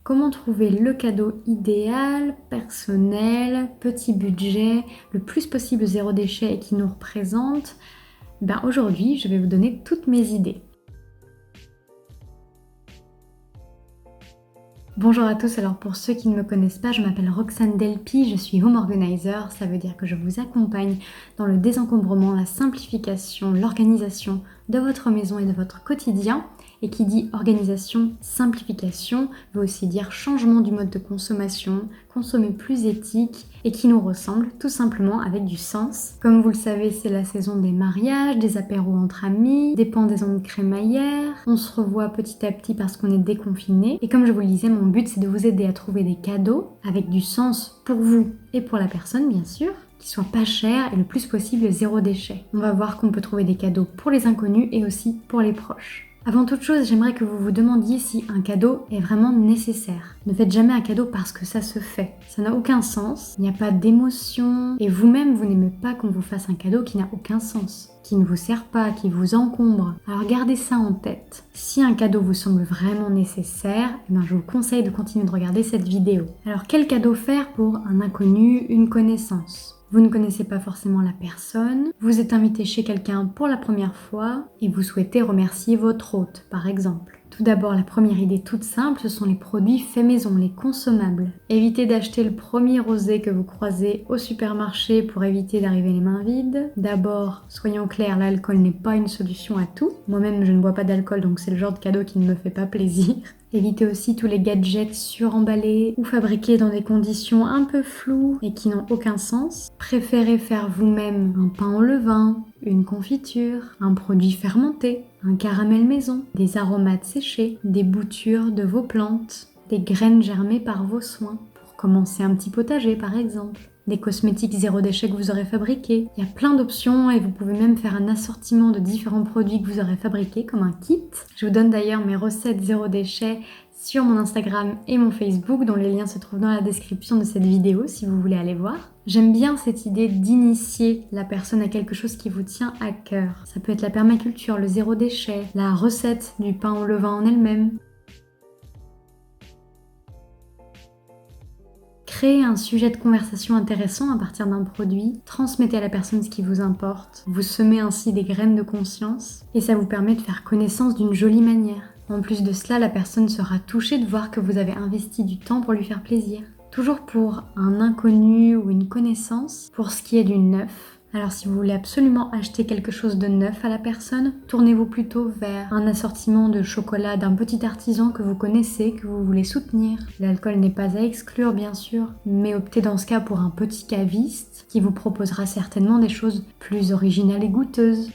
Comment trouver le cadeau idéal, personnel, petit budget, le plus possible zéro déchet et qui nous représente? Aujourd'hui, je vais vous donner toutes mes idées. Bonjour à tous, alors pour ceux qui ne me connaissent pas, je m'appelle Roxane Delpy, je suis home organizer, ça veut dire que je vous accompagne dans le désencombrement, la simplification, l'organisation de votre maison et de votre quotidien. Et qui dit organisation, simplification, veut aussi dire changement du mode de consommation, consommer plus éthique et qui nous ressemble tout simplement avec du sens. Comme vous le savez, c'est la saison des mariages, des apéros entre amis, des pendaisons de crémaillère, on se revoit petit à petit parce qu'on est déconfiné. Et comme je vous le disais, mon but c'est de vous aider à trouver des cadeaux avec du sens pour vous et pour la personne bien sûr, qui soient pas chers et le plus possible zéro déchet. On va voir qu'on peut trouver des cadeaux pour les inconnus et aussi pour les proches. Avant toute chose, j'aimerais que vous vous demandiez si un cadeau est vraiment nécessaire. Ne faites jamais un cadeau parce que ça se fait. Ça n'a aucun sens, il n'y a pas d'émotion, et vous-même, vous n'aimez pas qu'on vous fasse un cadeau qui n'a aucun sens, qui ne vous sert pas, qui vous encombre. Alors gardez ça en tête. Si un cadeau vous semble vraiment nécessaire, je vous conseille de continuer de regarder cette vidéo. Alors quel cadeau faire pour un inconnu, une connaissance ? Vous ne connaissez pas forcément la personne, vous êtes invité chez quelqu'un pour la première fois et vous souhaitez remercier votre hôte, par exemple. Tout d'abord, la première idée toute simple, ce sont les produits faits maison, les consommables. Évitez d'acheter le premier rosé que vous croisez au supermarché pour éviter d'arriver les mains vides. D'abord, soyons clairs, l'alcool n'est pas une solution à tout. Moi-même, je ne bois pas d'alcool, donc c'est le genre de cadeau qui ne me fait pas plaisir. Évitez aussi tous les gadgets suremballés ou fabriqués dans des conditions un peu floues et qui n'ont aucun sens. Préférez faire vous-même un pain au levain, une confiture, un produit fermenté, un caramel maison, des aromates séchés, des boutures de vos plantes, des graines germées par vos soins, pour commencer un petit potager par exemple. Des cosmétiques zéro déchet que vous aurez fabriqués. Il y a plein d'options et vous pouvez même faire un assortiment de différents produits que vous aurez fabriqués comme un kit. Je vous donne d'ailleurs mes recettes zéro déchet sur mon Instagram et mon Facebook dont les liens se trouvent dans la description de cette vidéo si vous voulez aller voir. J'aime bien cette idée d'initier la personne à quelque chose qui vous tient à cœur. Ça peut être la permaculture, le zéro déchet, la recette du pain au levain en elle-même. Créez un sujet de conversation intéressant à partir d'un produit, transmettez à la personne ce qui vous importe, vous semez ainsi des graines de conscience et ça vous permet de faire connaissance d'une jolie manière. En plus de cela, la personne sera touchée de voir que vous avez investi du temps pour lui faire plaisir. Toujours pour un inconnu ou une connaissance, pour ce qui est du neuf. Alors si vous voulez absolument acheter quelque chose de neuf à la personne, tournez-vous plutôt vers un assortiment de chocolat d'un petit artisan que vous connaissez, que vous voulez soutenir. L'alcool n'est pas à exclure bien sûr, mais optez dans ce cas pour un petit caviste qui vous proposera certainement des choses plus originales et goûteuses.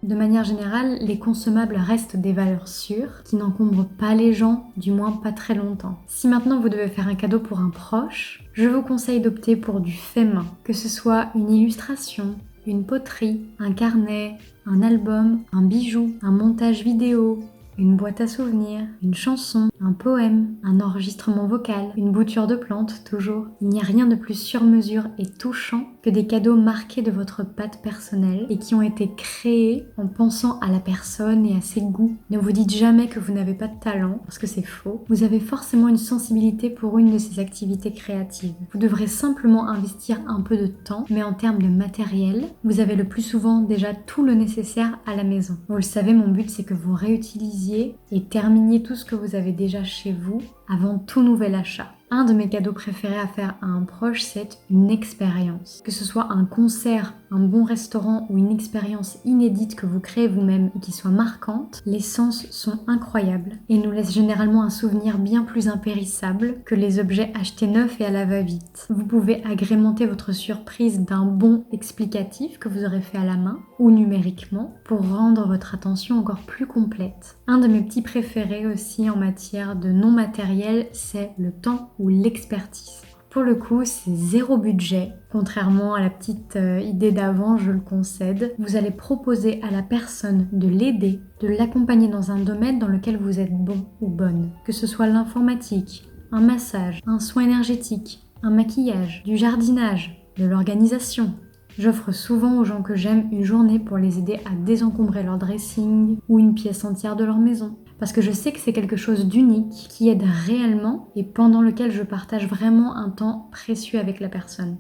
De manière générale, les consommables restent des valeurs sûres qui n'encombrent pas les gens, du moins pas très longtemps. Si maintenant vous devez faire un cadeau pour un proche, je vous conseille d'opter pour du fait main, que ce soit une illustration, une poterie, un carnet, un album, un bijou, un montage vidéo, une boîte à souvenirs, une chanson, un poème, un enregistrement vocal, une bouture de plantes, toujours. Il n'y a rien de plus sur mesure et touchant que des cadeaux marqués de votre patte personnelle et qui ont été créés en pensant à la personne et à ses goûts. Ne vous dites jamais que vous n'avez pas de talent, parce que c'est faux. Vous avez forcément une sensibilité pour une de ces activités créatives. Vous devrez simplement investir un peu de temps, mais en termes de matériel, vous avez le plus souvent déjà tout le nécessaire à la maison. Vous le savez, mon but c'est que vous réutilisiez et terminiez tout ce que vous avez déjà chez vous avant tout nouvel achat. Un de mes cadeaux préférés à faire à un proche, c'est une expérience. Que ce soit un concert, un bon restaurant ou une expérience inédite que vous créez vous-même et qui soit marquante, les sens sont incroyables et nous laissent généralement un souvenir bien plus impérissable que les objets achetés neufs et à la va-vite. Vous pouvez agrémenter votre surprise d'un bon explicatif que vous aurez fait à la main ou numériquement pour rendre votre attention encore plus complète. Un de mes petits préférés aussi en matière de non matériel, c'est le temps ou l'expertise. Pour le coup, c'est zéro budget. Contrairement à la petite idée d'avant, je le concède. Vous allez proposer à la personne de l'aider, de l'accompagner dans un domaine dans lequel vous êtes bon ou bonne. Que ce soit l'informatique, un massage, un soin énergétique, un maquillage, du jardinage, de l'organisation. J'offre souvent aux gens que j'aime une journée pour les aider à désencombrer leur dressing ou une pièce entière de leur maison. Parce que je sais que c'est quelque chose d'unique qui aide réellement et pendant lequel je partage vraiment un temps précieux avec la personne.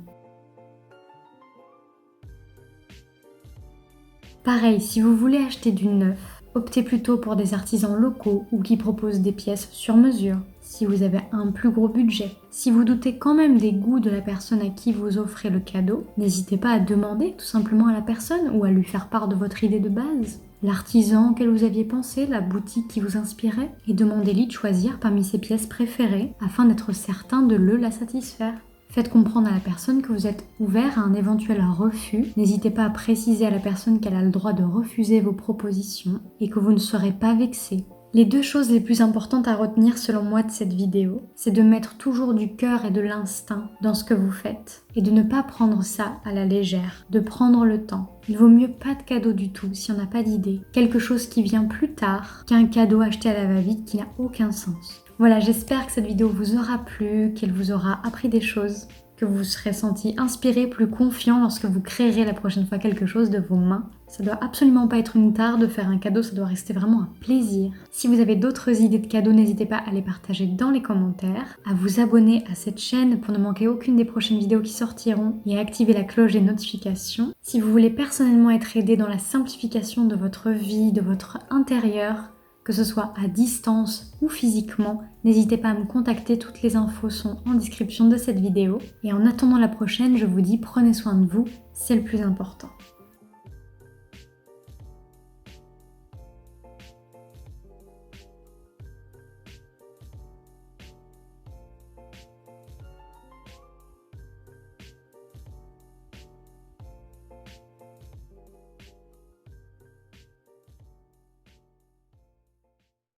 Pareil, si vous voulez acheter du neuf, optez plutôt pour des artisans locaux ou qui proposent des pièces sur mesure. Si vous avez un plus gros budget, si vous doutez quand même des goûts de la personne à qui vous offrez le cadeau, n'hésitez pas à demander tout simplement à la personne ou à lui faire part de votre idée de base. L'artisan auquel vous aviez pensé, la boutique qui vous inspirait, et demandez-lui de choisir parmi ses pièces préférées afin d'être certain de la satisfaire. Faites comprendre à la personne que vous êtes ouvert à un éventuel refus. N'hésitez pas à préciser à la personne qu'elle a le droit de refuser vos propositions et que vous ne serez pas vexé. Les deux choses les plus importantes à retenir selon moi de cette vidéo, c'est de mettre toujours du cœur et de l'instinct dans ce que vous faites et de ne pas prendre ça à la légère, de prendre le temps. Il vaut mieux pas de cadeau du tout si on n'a pas d'idée, quelque chose qui vient plus tard qu'un cadeau acheté à la va-vite qui n'a aucun sens. Voilà, j'espère que cette vidéo vous aura plu, qu'elle vous aura appris des choses, que vous vous serez senti inspiré, plus confiant lorsque vous créerez la prochaine fois quelque chose de vos mains. Ça doit absolument pas être une tare de faire un cadeau, ça doit rester vraiment un plaisir. Si vous avez d'autres idées de cadeaux, n'hésitez pas à les partager dans les commentaires, à vous abonner à cette chaîne pour ne manquer aucune des prochaines vidéos qui sortiront et à activer la cloche des notifications. Si vous voulez personnellement être aidé dans la simplification de votre vie, de votre intérieur, que ce soit à distance ou physiquement, n'hésitez pas à me contacter, toutes les infos sont en description de cette vidéo. Et en attendant la prochaine, je vous dis prenez soin de vous, c'est le plus important.